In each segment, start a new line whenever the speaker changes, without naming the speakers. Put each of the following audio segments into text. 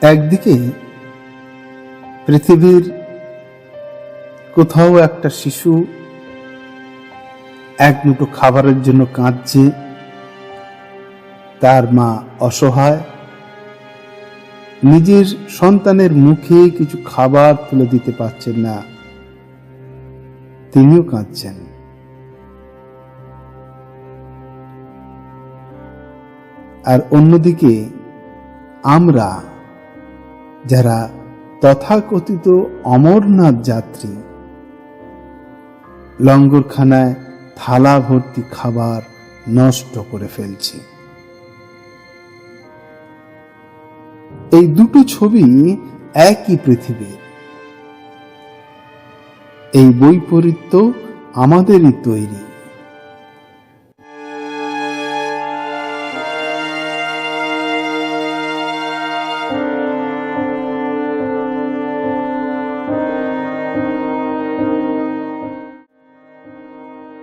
একদিকে পৃথিবীর কোথাও একটা শিশু এক মুঠো খাবারের জন্য কাঁদছে, তার মা অসহায়, নিজের সন্তানের মুখে কিছু খাবার তুলে দিতে পারছেন না, তিনিও কাঁদছেন। আর অন্যদিকে আমরা যারা তথাকথিত অমরনাথ যাত্রী, লঙ্গরখানায় থালা ভর্তি খাবার নষ্ট করে ফেলছি। এই দুটো ছবি একই পৃথিবীর। এই বৈপরীত্য আমাদেরই তৈরি।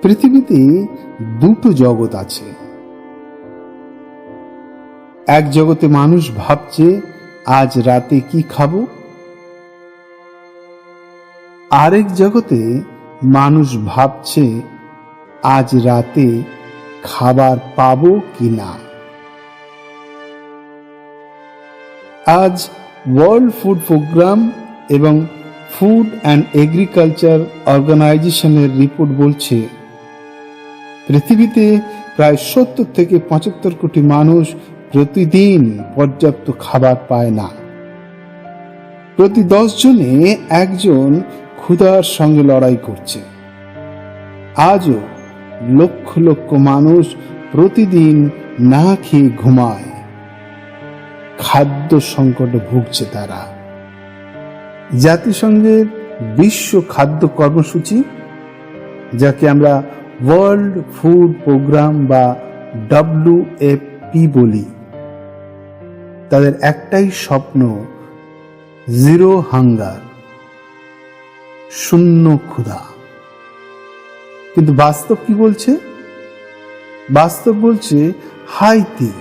পৃথিবীতে দুটো জগৎ আছে। এক জগতে মানুষ ভাবছে আজ রাতে কি খাবো, আরেক জগতে মানুষ ভাবছে আজ রাতে খাবার পাবো কিনা। আজ ওয়ার্ল্ড ফুড প্রোগ্রাম এবং ফুড অ্যান্ড এগ্রিকালচার অর্গানাইজেশনের রিপোর্ট বলছে পৃথিবীতে প্রায় 70 থেকে 75 কোটি মানুষ প্রতিদিন পর্যাপ্ত খাবার পায় না। প্রতি 10 জনে একজন ক্ষুধার সঙ্গে লড়াই করছে। আজও লক্ষ লক্ষ মানুষ প্রতিদিন না খেয়ে ঘুমায়। খাদ্য সংকটে ভুগছে তারা। জাতিসংঘের বিশ্ব খাদ্য কর্মসূচি, যাকে আমরা ওয়ার্ল্ড ফুড প্রোগ্রাম বা WFP বলি, তাদের একটাই স্বপ্ন, জিরো হাঙ্গার, শূন্য ক্ষুধা। কিন্তু বাস্তব কি বলছে? বাস্তব বলছে হাইতি,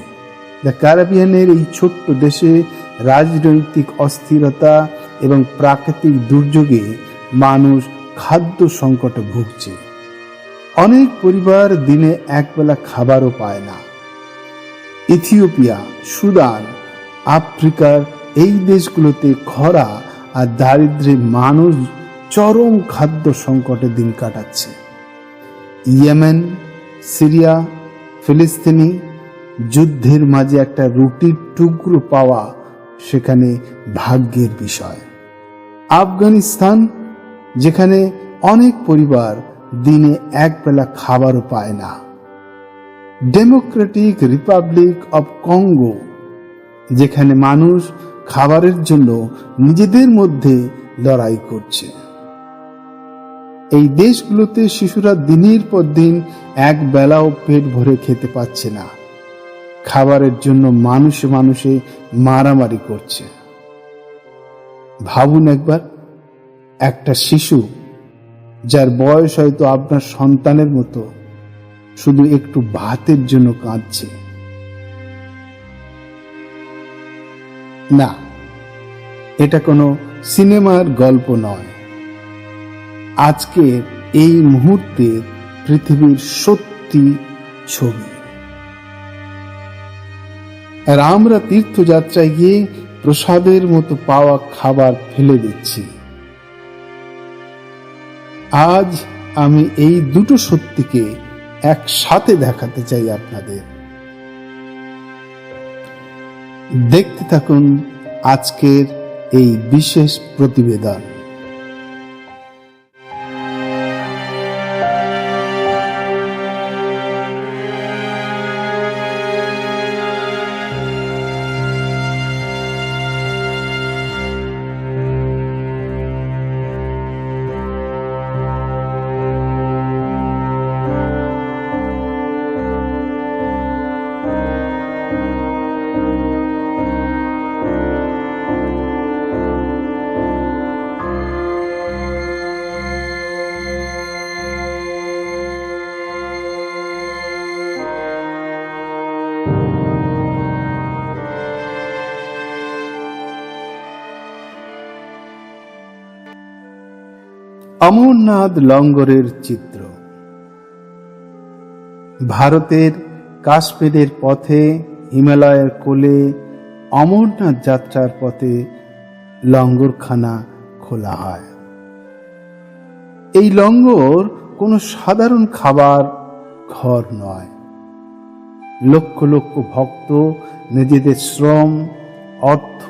দ্য ক্যারিবিয়ানের এই ছোট্ট দেশে রাজনৈতিক অস্থিরতা এবং প্রাকৃতিক দুর্যোগে মানুষ খাদ্য সংকটে ভুগছে। অনেক পরিবার দিনে একবেলা খাবারও পায় না। ইথিওপিয়া, সুদান, আফ্রিকার এই দেশগুলোতে খরা আর দারিদ্র্যে মানুষ চরম খাদ্য সংকটে দিন কাটাচ্ছে। ইয়েমেন, সিরিয়া, ফিলিস্তিনি যুদ্ধের মাঝে একটা রুটির টুকরো পাওয়া সেখানে ভাগ্যের বিষয়। আফগানিস্তান, যেখানে অনেক পরিবার দিনে একবেলা খাবারও পায় না। ডেমোক্রেটিক রিপাবলিক অব কঙ্গো, যেখানে মানুষ খাবারের জন্য নিজেদের মধ্যে লড়াই করছে। এই দেশগুলোতে শিশুরা দিনের পর দিন এক বেলাও পেট ভরে খেতে পাচ্ছে না। খাবারের জন্য মানুষে মানুষে মারামারি করছে। ভাবুন একবার, একটা শিশু যার বয়স হয়তো আপনার সন্তানের মতো শুধু একটু ভাতের জন্য কাঁদছে। না, এটা কোনো সিনেমার গল্প নয়। আজকের এই মুহূর্তে পৃথিবীর সত্যি ছবি। আর আমরা তীর্থযাত্রায় গিয়ে প্রসাদের মতো পাওয়া খাবার ফেলে দিচ্ছি। আজ আমি এই দুটো সত্যিকে একসাথে দেখাতে চাই আপনাদের। দেখতে থাকুন আজকের এই বিশেষ প্রতিবেদন। অমরনাথ লঙ্গরের চিত্র। ভারতের কাশ্মীরের পথে, হিমালয়ের কোলে অমরনাথ যাত্রার পথে লঙ্গরখানা খোলা হয়। এই লঙ্গর কোনো সাধারণ খাবার ঘর নয়। লক্ষ লক্ষ ভক্ত নিজেদের শ্রম, অর্থ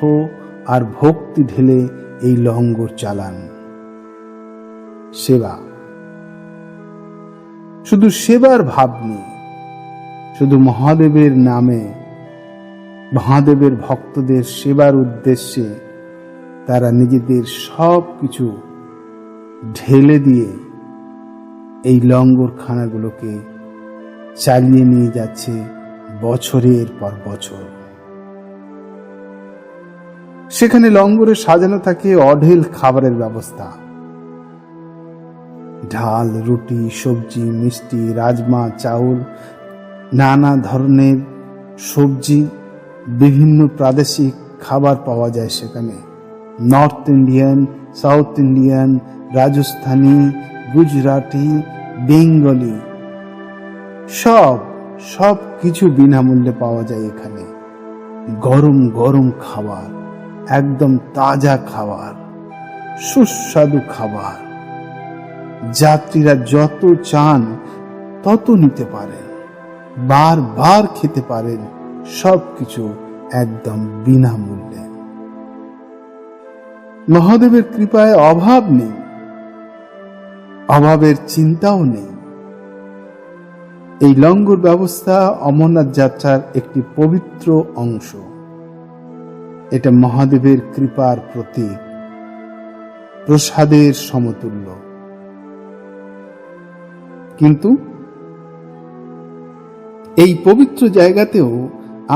আর ভক্তি ঢেলে এই লঙ্গর চালান। সেবা, শুধু সেবার ভাব নেই, শুধু মহাদেবের নামে, মহাদেবের ভক্তদের সেবার উদ্দেশ্যে তারা নিজেদের সব কিছু ঢেলে দিয়ে এই লঙ্গরখানাগুলোকে চালিয়ে নিয়ে যাচ্ছে বছরের পর বছর। সেখানে লঙ্গরে সাজানো থাকে অঢেল খাবারের ব্যবস্থা। ডাল, রুটি, সবজি, মিষ্টি, রাজমা, চাউল, নানা ধরনের সবজি, বিভিন্ন প্রাদেশিক খাবার পাওয়া যায় সেখানে। North Indian, south Indian, Rajasthani, Gujarati, Bengali, সব কিছু বিনামূল্যে পাওয়া যায় এখানে। গরম গরম খাবার, একদম তাজা খাবার, সুস্বাদু খাবার। যাত্রীরা যত চান তত নিতে পারেন, বারবার খেতে পারেন, সবকিছু একদম বিনামূল্যে। মহাদেবের কৃপায় অভাব নেই, অভাবের চিন্তাও নেই। এই লঙ্গর ব্যবস্থা অমরনাথ যাত্রার একটি পবিত্র অংশ। এটা মহাদেবের কৃপার প্রতীক, প্রসাদের সমতুল্য। কিন্তু এই পবিত্র জায়গাতেও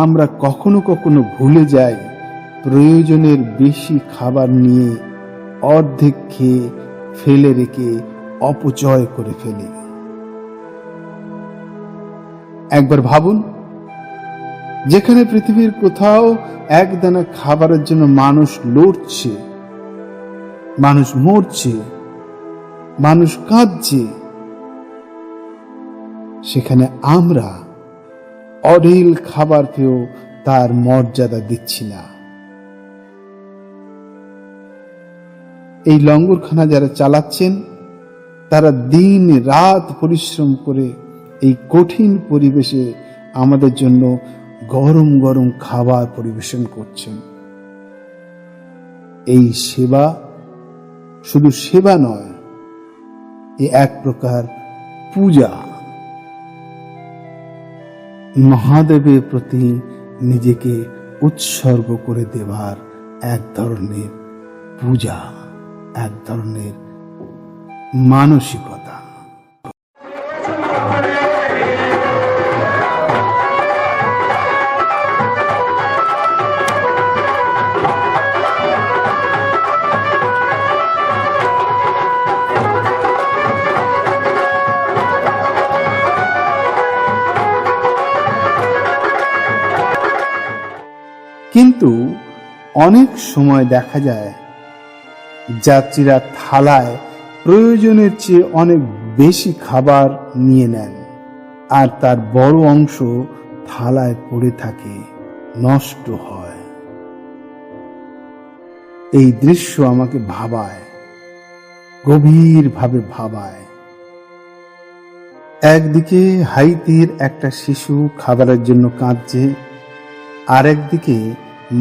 আমরা কখনো কখনো ভুলে যাই প্রয়োজনের বেশি খাবার নিয়ে অর্ধেক খেয়ে ফেলে রেখে অপচয় করে ফেলি। একবার ভাবুন, যেখানে পৃথিবীর কোথাও একদানা খাবারের জন্য মানুষ লড়ছে, মানুষ মরছে, মানুষ কাঁদছে, সেখানে আমরা অঢেল খাবার পেয়েও তার মর্যাদা দিচ্ছি না। এই লঙ্গরখানা যারা চালাচ্ছেন তারা দিন রাত পরিশ্রম করে এই কঠিন পরিবেশে আমাদের জন্য গরম গরম খাবার পরিবেশন করছেন। এই সেবা শুধু সেবা নয়, এ এক প্রকার পূজা। মহাদেবের প্রতি নিজেকে উৎসর্গ করে দেওয়ার এক ধরনের পূজা, এক ধরনের মানসিকতা। কিন্তু অনেক সময় দেখা যায় যাত্রীরা থালায় প্রয়োজনের চেয়ে অনেক বেশি খাবার নিয়ে নেন, আর তার বড় অংশ থালায় পড়ে থাকে, নষ্ট হয়। এই দৃশ্য আমাকে ভাবায়, গভীরভাবে ভাবায়। একদিকে হাইতির একটা শিশু খাবারের জন্য কাঁদছে, আর একদিকে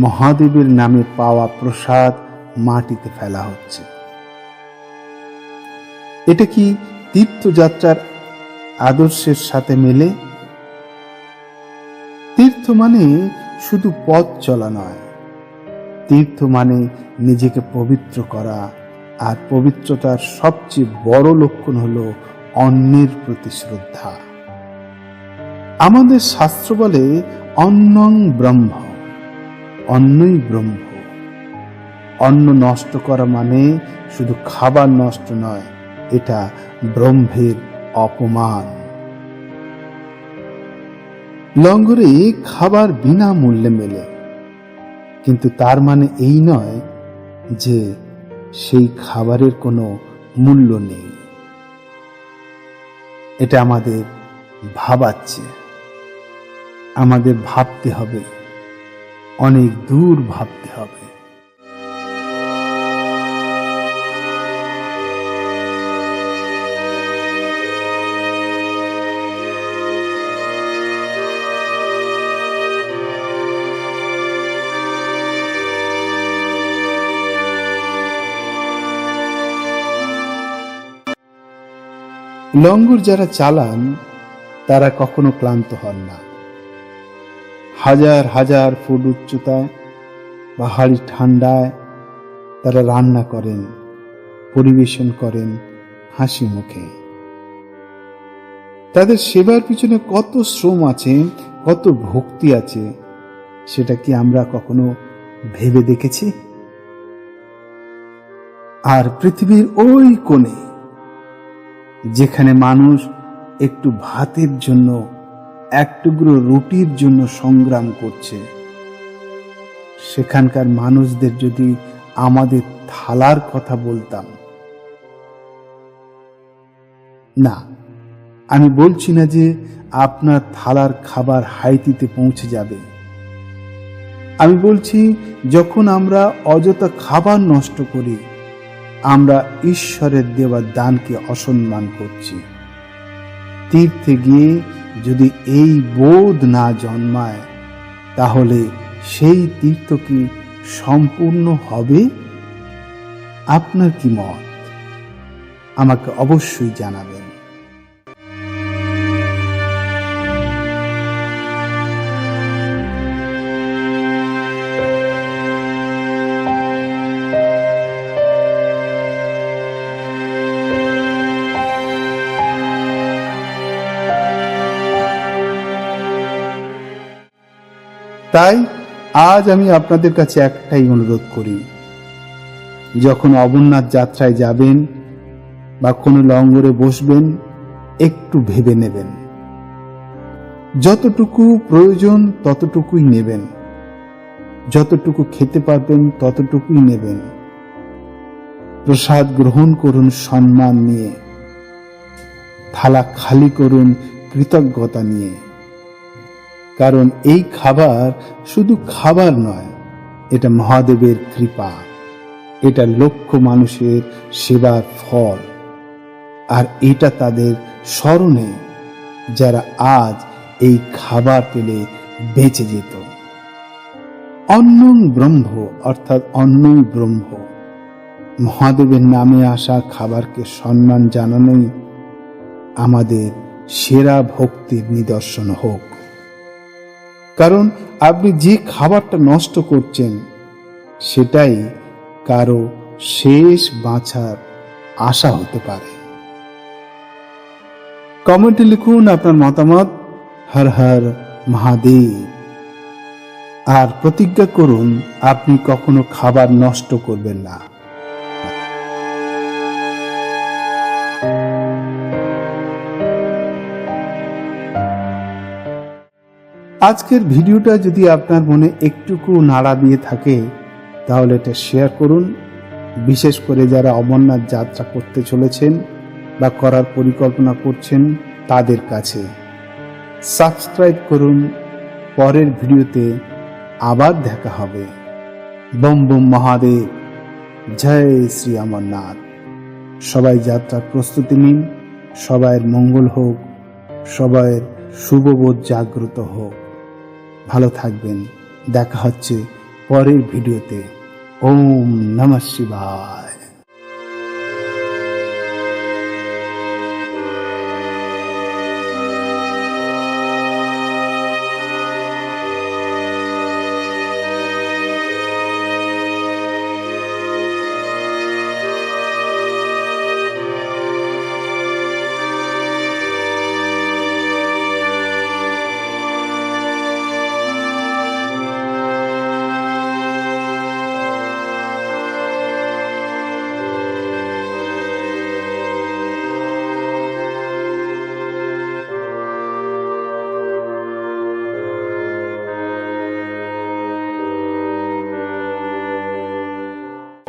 মহাদেবের নামে পাওয়া প্রসাদ মাটিতে ফেলা হচ্ছে। এটা কি তীর্থযাত্রার আদর্শের সাথে মেলে? তীর্থ মানে শুধু পথ চলা নয়, তীর্থ মানে নিজেকে পবিত্র করা, আর পবিত্রতার সবচেয়ে বড় লক্ষণ হলো অন্যের প্রতি শ্রদ্ধা। আমাদের শাস্ত্র বলে অন্নং ব্রহ্ম, অন্নই ব্রহ্ম। অন্ন নষ্ট করা মানে শুধু খাবার নষ্ট নয়, এটা ব্রহ্মের অপমান। লঙ্গরে খাবার বিনামূল্যে মেলে, কিন্তু তার মানে এই নয় যে সেই খাবারের কোনো মূল্য নেই। এটা আমাদের ভাবাচ্ছে, আমাদের ভাবতে হবে, অনেক দূর ভাবতে হবে। লঙ্গর যারা চালান তারা কখনো ক্লান্ত হন না। হাজার হাজার ফুট উচ্চতায় পাহাড়ি ঠান্ডায় তারা রান্না করেন, পরিবেশন করেন হাসি মুখে। তাদের সেবার পিছনে কত শ্রম আছে, কত ভক্তি আছে, সেটা কি আমরা কখনো ভেবে দেখেছি? আর পৃথিবীর ওই কোণে যেখানে মানুষ একটু ভাতের জন্য, এক টুকরো রুটির জন্য সংগ্রাম করছে, সেখানকার মানুষদের যদি আমাদের থালার কথা বলতাম, না, আমি বলছি না যে আপনার থালার খাবার হাইতিতে পৌঁছে যাবে। আমি বলছি, যখন আমরা অযথা খাবার নষ্ট করি, আমরা ঈশ্বরের দেওয়া দানকে অসম্মান করছি। তীর্থে গিয়ে যদি এই বোধ না জন্মায়, তাহলে সেই তীর্থ কি সম্পূর্ণ হবে? আপনার কি মত? আমাকে অবশ্যই জানাবেন। তাই আজ আমি আপনাদের কাছে একটাই অনুরোধ করি, যখন অমরনাথ যাত্রায় যাবেন বা কোনো লঙ্গরে বসবেন, একটু ভেবে নেবেন। যতটুকু প্রয়োজন ততটুকুই নেবেন, যতটুকু খেতে পারবেন ততটুকুই নেবেন। প্রসাদ গ্রহণ করুন সম্মান নিয়ে, থালা খালি করুন কৃতজ্ঞতা নিয়ে। কারণ এই খাবার শুধু খাবার নয়, এটা মহাদেবের কৃপা, এটা লক্ষ মানুষের সেবার ফল। আর এটা তাদের স্মরণে যারা আজ এই খাবার পেলে বেঁচে যেত। অন্নং ব্রহ্ম, অর্থাৎ অন্নই ব্রহ্ম। মহাদেবের নামে আসা খাবারকে সম্মান জানানোই আমাদের সেরা ভক্তির নিদর্শন হোক। কারণ আপনি যে খাবারটা নষ্ট করছেন, সেটাই কারো শেষ বাঁচার আশা হতে পারে। কমেন্টে লিখুন আপনার মতামত। হর হর মহাদেব। আর প্রতিজ্ঞা করুন আপনি কখনো খাবার নষ্ট করবেন না। আজকের ভিডিওটা যদি আপনার মনে একটুকু নাড়া দিয়ে থাকে, তাহলে এটা শেয়ার করুন, বিশেষ করে যারা অমরনাথ যাত্রা করতে চলেছেন বা করার পরিকল্পনা করছেন তাদের কাছে। সাবস্ক্রাইব করুন। পরের ভিডিওতে আবার দেখা হবে। বম বম মহাদেব, জয় শ্রী অমরনাথ। সবাই যাত্রার প্রস্তুতি নিন। সবাইয়ের মঙ্গল হোক, সবাইয়ের শুভবোধ জাগ্রত হোক। ভালো থাকবেন। দেখা হচ্ছে পরের ভিডিওতে। ওম নমঃ শিবায়।